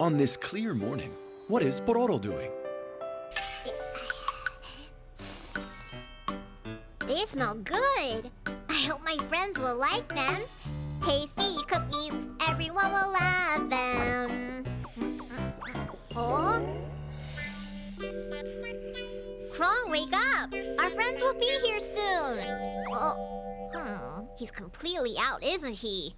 On this clear morning, what is Pororo doing? They smell good. I hope my friends will like them. Tasty cookies, everyone will love them. Oh? Crong, wake up! Our friends will be here soon. Oh, he's completely out, isn't he?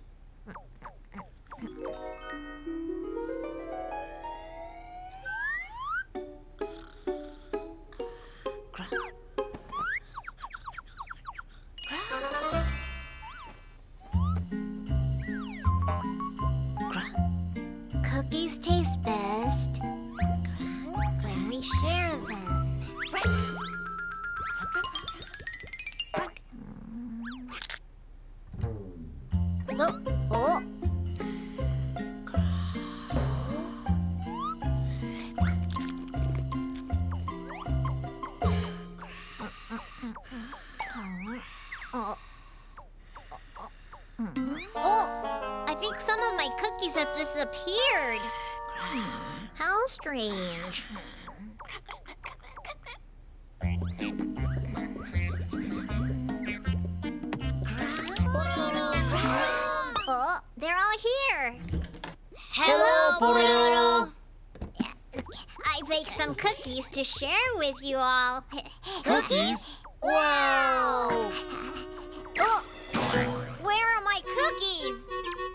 Cookies taste best when we share them. Oh. Oh, I think some of my cookies have disappeared. How strange. Oh, they're all here. Hello, Pororo. I baked some cookies to share with you all. Cookies? Wow! Oh, where are my cookies?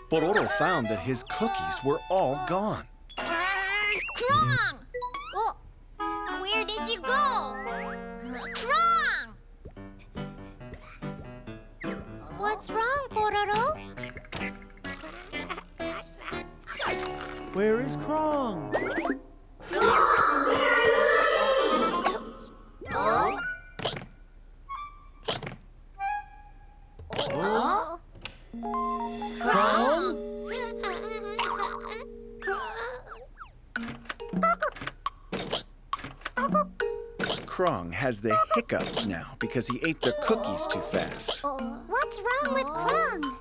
Pororo found that his cookies were all gone. Crong! Oh, where did you go? Crong! What's wrong, Pororo? Where is Crong? Oh? Oh? Crong? Crong has the hiccups now because he ate the cookies too fast. What's wrong with Crong?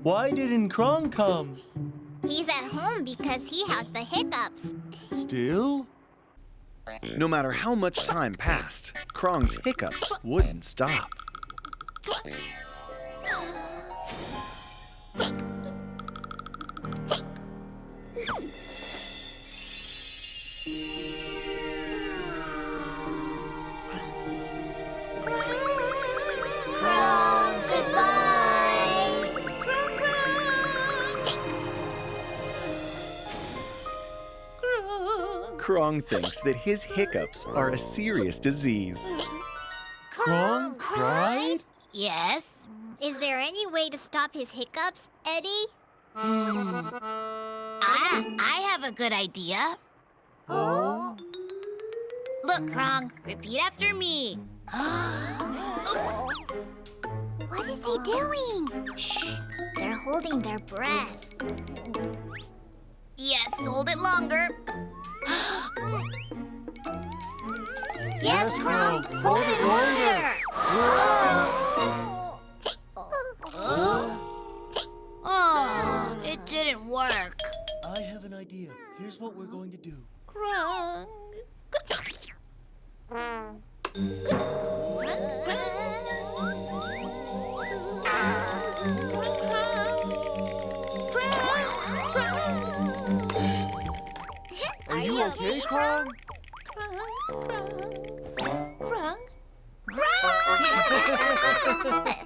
Why didn't Crong come? He's at home because he has the hiccups. Still? No matter how much time passed, Crong's hiccups wouldn't stop. Crong, goodbye. Crong thinks that his hiccups are a serious disease. Crong cried? Yes? Is there any way to stop his hiccups, Eddie? I have a good idea. Oh? Look, Crong, repeat after me. What is he doing? Shh, they're holding their breath. Yes, hold it longer. Yes, Crong, hold it longer. Oh, it didn't work. I have an idea. Here's what we're going to do. Crong. Are you okay, Crong?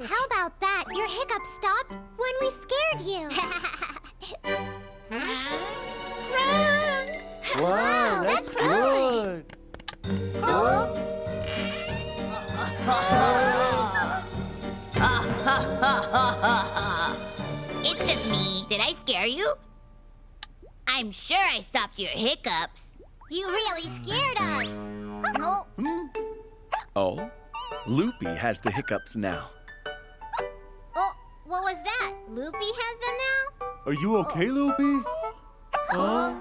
How about that? Your hiccups stopped when we scared you. Wow, that's good. It's just me. Did I scare you? I'm sure I stopped your hiccups. You really scared us. Oh, Oh, Loopy has the hiccups now. what was that? Loopy has them now? Are you okay, Loopy? Huh?